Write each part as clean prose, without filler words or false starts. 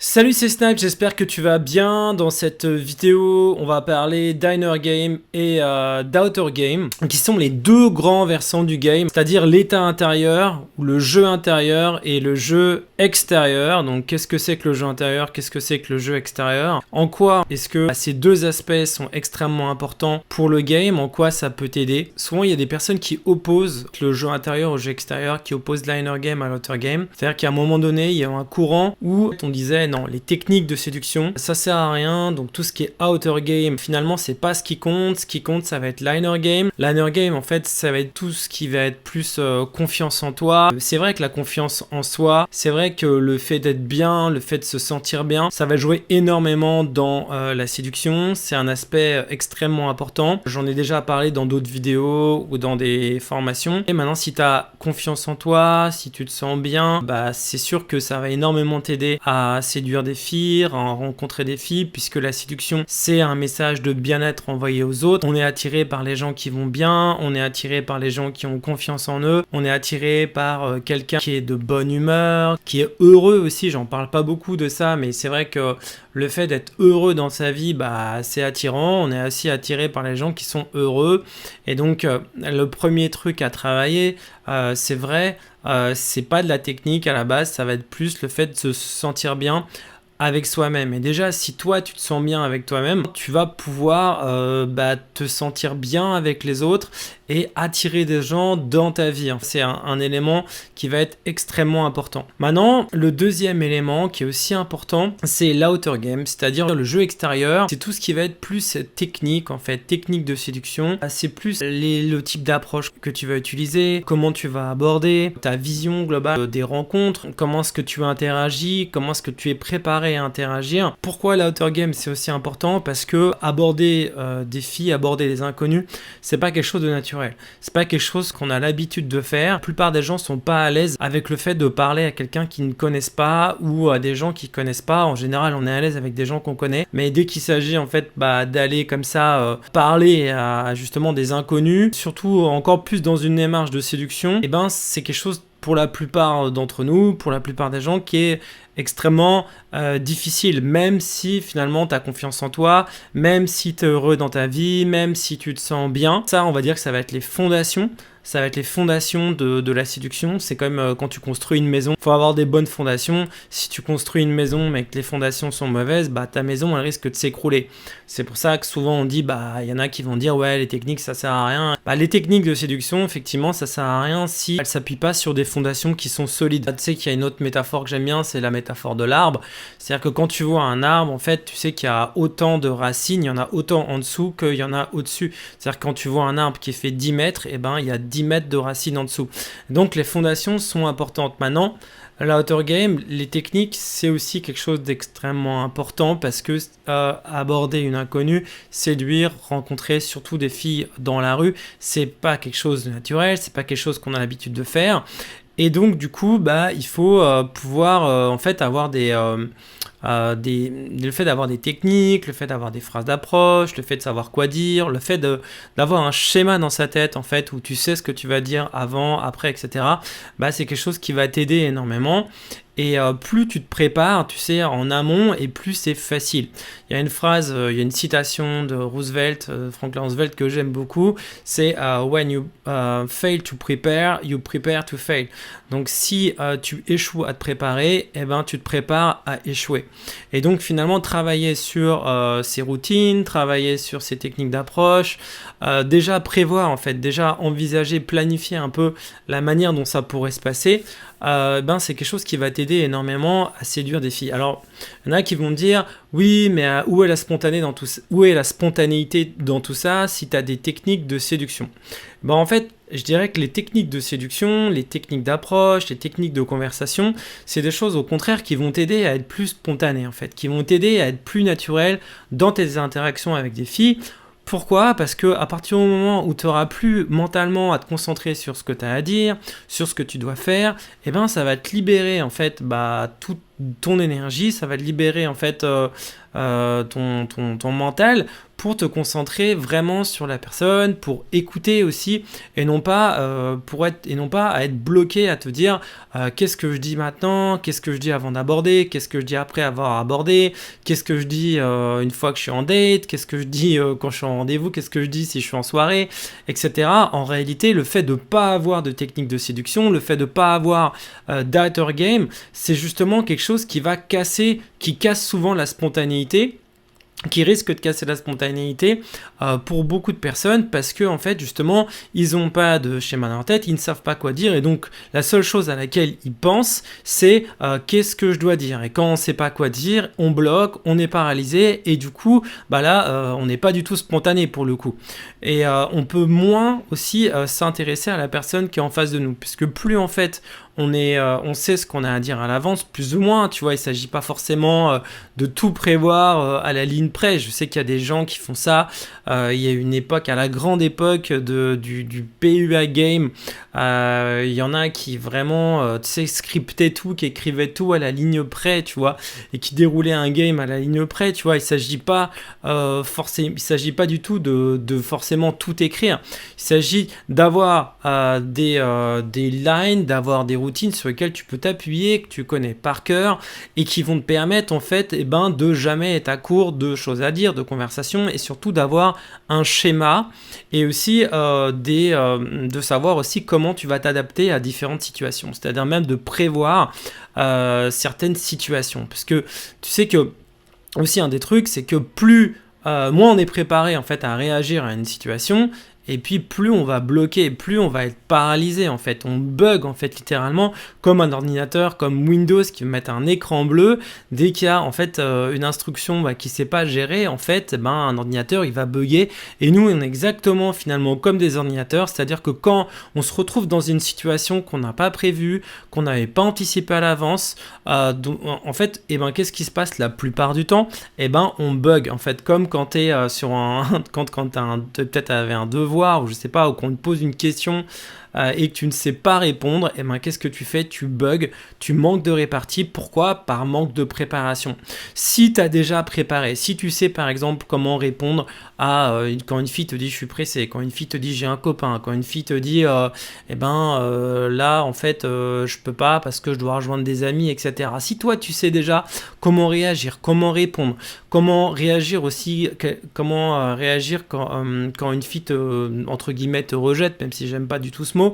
Salut, c'est Snack, j'espère que tu vas bien. Dans cette vidéo, on va parler d'Inner Game et d'Outer Game, qui sont les deux grands versants du game, c'est-à-dire l'état intérieur, ou le jeu intérieur, et le jeu extérieur. Donc, qu'est-ce que c'est que le jeu intérieur? Qu'est-ce que c'est que le jeu extérieur? En quoi est-ce que ces deux aspects sont extrêmement importants pour le game? En quoi ça peut t'aider? Souvent, il y a des personnes qui opposent le jeu intérieur au jeu extérieur, qui opposent l'Inner Game à l'Outer Game. C'est-à-dire qu'à un moment donné, il y a un courant où on disait non, les techniques de séduction, ça sert à rien, donc tout ce qui est outer game, finalement, c'est pas ce qui compte. Ce qui compte, ça va être l'inner game. L'inner game, en fait, ça va être tout ce qui va être plus confiance en toi. C'est vrai que la confiance en soi, c'est vrai que le fait d'être bien, le fait de se sentir bien, ça va jouer énormément dans la séduction. C'est un aspect extrêmement important. J'en ai déjà parlé dans d'autres vidéos ou dans des formations. Et maintenant, si tu as confiance en toi, si tu te sens bien, bah c'est sûr que ça va énormément t'aider à séduire des filles, à rencontrer des filles, puisque la séduction, c'est un message de bien-être envoyé aux autres. On est attiré par les gens qui vont bien, on est attiré par les gens qui ont confiance en eux, on est attiré par quelqu'un qui est de bonne humeur, qui est heureux aussi. J'en parle pas beaucoup de ça, mais c'est vrai que le fait d'être heureux dans sa vie, bah, c'est attirant. On est aussi attiré par les gens qui sont heureux. Et donc, le premier truc à travailler, c'est vrai, c'est pas de la technique à la base, ça va être plus le fait de se sentir bien avec soi-même. Et déjà, si toi tu te sens bien avec toi-même, tu vas pouvoir te sentir bien avec les autres et attirer des gens dans ta vie. C'est un élément qui va être extrêmement important. Maintenant, le deuxième élément qui est aussi important, c'est l'outer game, c'est-à-dire le jeu extérieur. C'est tout ce qui va être plus technique, en fait, technique de séduction. C'est plus le type d'approche que tu vas utiliser, comment tu vas aborder, ta vision globale des rencontres, comment est-ce que tu interagis, comment est-ce que tu es préparé à interagir. Pourquoi l'outer game c'est aussi important? Parce que aborder des filles, aborder des inconnus, c'est pas quelque chose de naturel. C'est pas quelque chose qu'on a l'habitude de faire. La plupart des gens sont pas à l'aise avec le fait de parler à quelqu'un qu'ils ne connaissent pas ou à des gens qu'ils connaissent pas. En général, on est à l'aise avec des gens qu'on connaît. Mais dès qu'il s'agit en fait d'aller comme ça parler à justement des inconnus, surtout encore plus dans une démarche de séduction, et ben c'est quelque chose pour la plupart d'entre nous, pour la plupart des gens, qui est extrêmement difficile, même si finalement tu as confiance en toi, même si tu es heureux dans ta vie, même si tu te sens bien. Ça, on va dire que ça va être les fondations. Ça va être les fondations de la séduction. C'est comme quand tu construis une maison. Il faut avoir des bonnes fondations. Si tu construis une maison mais que les fondations sont mauvaises, bah, ta maison elle risque de s'écrouler. C'est pour ça que souvent on dit, bah, y en a qui vont dire ouais, les techniques ça sert à rien. Bah, les techniques de séduction, effectivement, ça sert à rien si elles s'appuient pas sur des fondations qui sont solides. Tu sais qu'il y a une autre métaphore que j'aime bien, c'est la métaphore de l'arbre. C'est-à-dire que quand tu vois un arbre, en fait, tu sais qu'il y a autant de racines, il y en a autant en dessous qu'il y en a au-dessus. C'est-à-dire que quand tu vois un arbre qui fait 10 mètres, et ben il y a 10 mètres de racines en dessous. Donc les fondations sont importantes. Maintenant, l'outer game, les techniques, c'est aussi quelque chose d'extrêmement important parce que aborder une inconnue, séduire, rencontrer surtout des filles dans la rue, c'est pas quelque chose de naturel, c'est pas quelque chose qu'on a l'habitude de faire. Et donc du coup, bah, il faut pouvoir en fait avoir le fait d'avoir des techniques, le fait d'avoir des phrases d'approche, le fait de savoir quoi dire, le fait d'avoir un schéma dans sa tête en fait où tu sais ce que tu vas dire avant, après, etc. Bah, c'est quelque chose qui va t'aider énormément. Et plus tu te prépares, tu sais, en amont, et plus c'est facile. Il y a une phrase, il y a une citation de Roosevelt, Franklin Roosevelt, que j'aime beaucoup, c'est When you fail to prepare, you prepare to fail. Donc si tu échoues à te préparer, eh ben, tu te prépares à échouer. Et donc finalement, travailler sur ces routines, travailler sur ces techniques d'approche, déjà prévoir en fait, déjà envisager, planifier un peu la manière dont ça pourrait se passer, c'est quelque chose qui va t'aider énormément à séduire des filles. Alors, il y en a qui vont me dire, oui, mais où est la spontanéité dans tout ça si tu as des techniques de séduction? En fait, je dirais que les techniques de séduction, les techniques d'approche, les techniques de conversation, c'est des choses au contraire qui vont t'aider à être plus spontané en fait, qui vont t'aider à être plus naturel dans tes interactions avec des filles. Pourquoi? Parce que à partir du moment où tu n'auras plus mentalement à te concentrer sur ce que tu as à dire, sur ce que tu dois faire, ça va te libérer en fait ton énergie, ça va libérer en fait ton mental pour te concentrer vraiment sur la personne, pour écouter aussi, et non pas à être bloqué, à te dire qu'est-ce que je dis maintenant, qu'est-ce que je dis avant d'aborder, qu'est-ce que je dis après avoir abordé, qu'est-ce que je dis une fois que je suis en date, qu'est-ce que je dis quand je suis en rendez-vous, qu'est-ce que je dis si je suis en soirée, etc. En réalité, le fait de ne pas avoir de technique de séduction, le fait de ne pas avoir d'outer game, c'est justement quelque chose qui casse souvent la spontanéité, qui risque de casser la spontanéité pour beaucoup de personnes, parce que en fait justement ils n'ont pas de schéma dans leur tête, ils ne savent pas quoi dire, et donc la seule chose à laquelle ils pensent c'est qu'est-ce que je dois dire, et quand on ne sait pas quoi dire, on bloque, on est paralysé, et du coup là on n'est pas du tout spontané pour le coup, et on peut moins aussi s'intéresser à la personne qui est en face de nous, puisque plus en fait on sait ce qu'on a à dire à l'avance, plus ou moins, tu vois, il ne s'agit pas forcément de tout prévoir à la ligne près. Je sais qu'il y a des gens qui font ça. Il y a une époque, à la grande époque du PUA game, il y en a qui vraiment, tu sais, scriptaient tout, qui écrivaient tout à la ligne près, tu vois, et qui déroulaient un game à la ligne près, tu vois. Il s'agit pas du tout de forcément tout écrire. Il s'agit d'avoir des lines, d'avoir des routines sur lesquelles tu peux t'appuyer, que tu connais par cœur, et qui vont te permettre en fait de jamais être à court de choses à dire, de conversations, et surtout d'avoir un schéma, et aussi de savoir aussi comment tu vas t'adapter à différentes situations, c'est-à-dire même de prévoir certaines situations, parce que tu sais que aussi un des trucs, c'est que moins on est préparé en fait à réagir à une situation, et puis plus on va bloquer, plus on va être paralysé en fait, on bug en fait littéralement, comme un ordinateur, comme Windows qui va mettre un écran bleu, dès qu'il y a en fait une instruction qui ne sait pas gérer, en fait un ordinateur il va bugger, et nous on est exactement finalement comme des ordinateurs, c'est-à-dire que quand on se retrouve dans une situation qu'on n'a pas prévue, qu'on n'avait pas anticipé à l'avance, en fait qu'est-ce qui se passe la plupart du temps, on bug en fait, comme quand tu es sur quand peut-être avait un devoir, ou je sais pas, ou qu'on te pose une question et que tu ne sais pas répondre, qu'est-ce que tu fais? Tu bugs, tu manques de répartie. Pourquoi? Par manque de préparation. Si tu as déjà préparé, si tu sais par exemple comment répondre à quand une fille te dit je suis pressé, quand une fille te dit j'ai un copain, quand une fille te dit là en fait je peux pas parce que je dois rejoindre des amis, etc. Si toi tu sais déjà comment réagir, comment répondre, comment réagir aussi, réagir quand une fille entre guillemets te rejette, même si j'aime pas du tout ce mot,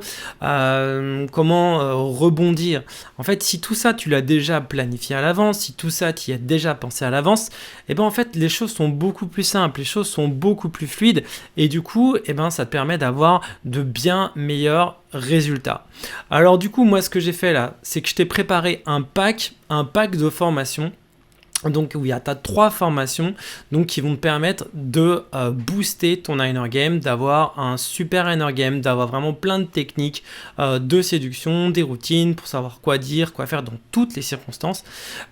comment rebondir. En fait, si tout ça tu l'as déjà planifié à l'avance, si tout ça tu y as déjà pensé à l'avance, en fait les choses sont beaucoup plus simples, les choses sont beaucoup plus fluides, et du coup ça te permet d'avoir de bien meilleurs résultats. Alors du coup moi ce que j'ai fait là, c'est que je t'ai préparé un pack de formations. Donc oui, tu as 3 formations qui vont te permettre de booster ton inner game, d'avoir un super inner game, d'avoir vraiment plein de techniques de séduction, des routines pour savoir quoi dire, quoi faire dans toutes les circonstances.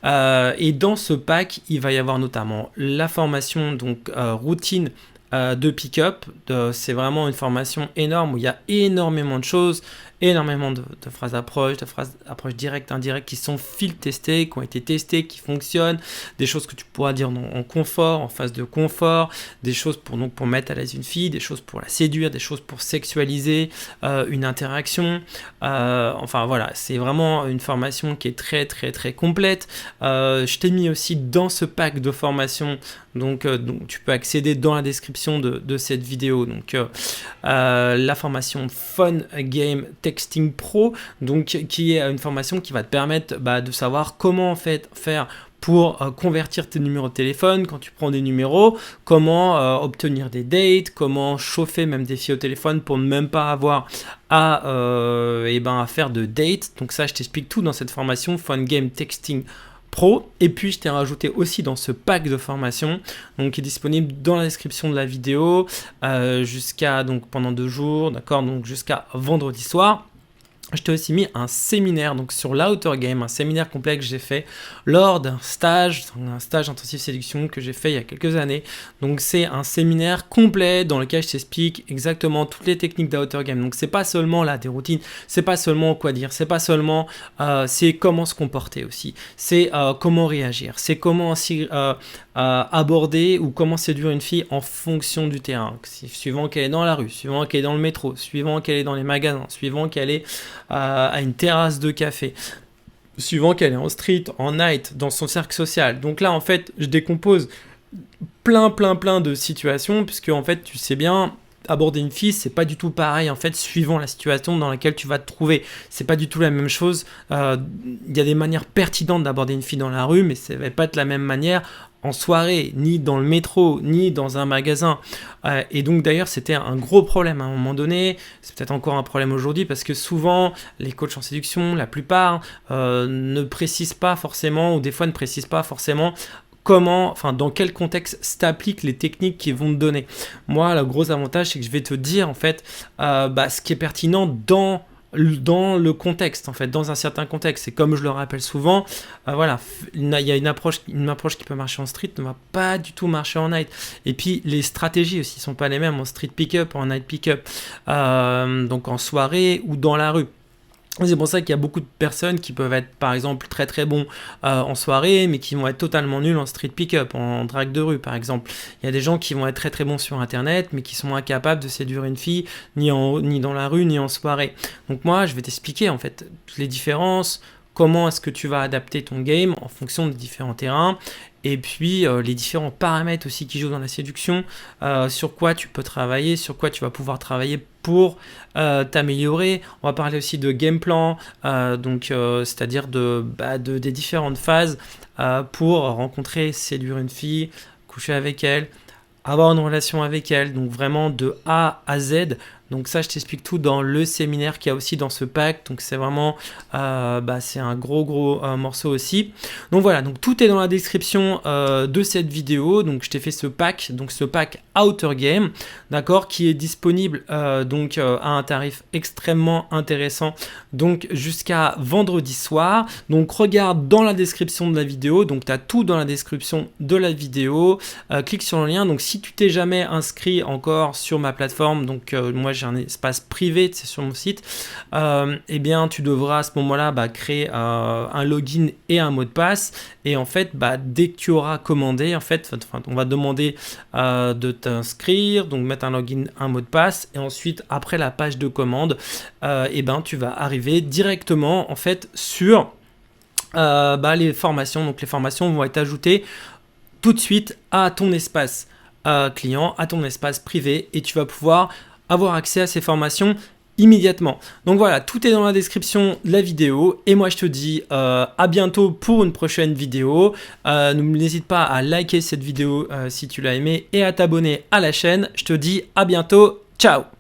Et dans ce pack, il va y avoir notamment la formation routine de pick-up. C'est vraiment une formation énorme où il y a énormément de choses, énormément de phrases d'approche, de phrases d'approche directe, indirecte qui sont field testées, qui ont été testées, qui fonctionnent, des choses que tu pourras dire en confort, en phase de confort, des choses pour mettre à l'aise une fille, des choses pour la séduire, des choses pour sexualiser une interaction. Enfin voilà, c'est vraiment une formation qui est très très très complète. Je t'ai mis aussi dans ce pack de formation, donc tu peux accéder dans la description de cette vidéo, la formation Fun Game Texting Pro, qui est une formation qui va te permettre de savoir comment en fait faire pour convertir tes numéros de téléphone quand tu prends des numéros, comment obtenir des dates, comment chauffer même des filles au téléphone pour ne même pas avoir à faire de dates. Donc ça, je t'explique tout dans cette formation Fun Game Texting Pro. Et puis je t'ai rajouté aussi dans ce pack de formation qui est disponible dans la description de la vidéo jusqu'à pendant 2 jours, d'accord, donc jusqu'à vendredi soir. je t'ai aussi mis un séminaire donc sur l'Outer Game, un séminaire complet que j'ai fait lors d'un stage intensif séduction que j'ai fait il y a quelques années. Donc c'est un séminaire complet dans lequel je t'explique exactement toutes les techniques d'Outer Game. Donc c'est pas seulement là des routines, c'est pas seulement quoi dire, c'est pas seulement c'est comment se comporter aussi, c'est comment réagir, c'est comment aussi aborder ou comment séduire une fille en fonction du terrain, suivant qu'elle est dans la rue, suivant qu'elle est dans le métro, suivant qu'elle est dans les magasins, suivant qu'elle est à une terrasse de café, suivant qu'elle est en street, en night, dans son cercle social. Donc là, en fait, je décompose plein de situations, puisque en fait, tu sais bien, aborder une fille, c'est pas du tout pareil en fait, suivant la situation dans laquelle tu vas te trouver. C'est pas du tout la même chose. Il y a des manières pertinentes d'aborder une fille dans la rue, mais ça va pas être la même manière en soirée, ni dans le métro, ni dans un magasin. Et donc d'ailleurs, c'était un gros problème à un moment donné. C'est peut-être encore un problème aujourd'hui parce que souvent, les coachs en séduction, la plupart, ne précisent pas forcément, ou des fois ne précisent pas forcément dans quel contexte s'appliquent les techniques qu'ils vont te donner. Moi, le gros avantage, c'est que je vais te dire en fait ce qui est pertinent dans le contexte, en fait, dans un certain contexte. Et comme je le rappelle souvent, voilà, il y a une approche qui peut marcher en street, ne va pas du tout marcher en night. Et puis, les stratégies aussi sont pas les mêmes en street pick-up, en night pick-up, donc en soirée ou dans la rue. C'est pour ça qu'il y a beaucoup de personnes qui peuvent être par exemple très bons en soirée, mais qui vont être totalement nuls en street pick-up, en drague de rue par exemple. Il y a des gens qui vont être très bons sur internet, mais qui sont incapables de séduire une fille ni dans la rue ni en soirée. Donc moi je vais t'expliquer en fait toutes les différences, comment est-ce que tu vas adapter ton game en fonction des différents terrains, et puis les différents paramètres aussi qui jouent dans la séduction, sur quoi tu peux travailler, sur quoi tu vas pouvoir travailler pour t'améliorer. On va parler aussi de game plan, c'est-à-dire des différentes phases pour rencontrer, séduire une fille, coucher avec elle, avoir une relation avec elle, donc vraiment de A à Z. Donc ça, je t'explique tout dans le séminaire qu'il y a aussi dans ce pack. Donc c'est vraiment, c'est un gros morceau aussi. Donc voilà, donc tout est dans la description de cette vidéo. Donc je t'ai fait ce pack Outer Game, d'accord, qui est disponible à un tarif extrêmement intéressant. Donc jusqu'à vendredi soir. Donc regarde dans la description de la vidéo. Donc tu as tout dans la description de la vidéo. Clique sur le lien. Donc si tu t'es jamais inscrit encore sur ma plateforme, donc moi j'ai un espace privé, c'est sur mon site, eh bien tu devras à ce moment-là créer un login et un mot de passe, et en fait dès que tu auras commandé, en fait on va te demander de t'inscrire, donc mettre un login, un mot de passe, et ensuite après la page de commande, tu vas arriver directement en fait sur les formations. Donc les formations vont être ajoutées tout de suite à ton espace client, à ton espace privé, et tu vas pouvoir avoir accès à ces formations immédiatement. Donc voilà, tout est dans la description de la vidéo, et moi je te dis à bientôt pour une prochaine vidéo. N'hésite pas à liker cette vidéo si tu l'as aimée et à t'abonner à la chaîne. Je te dis à bientôt, ciao.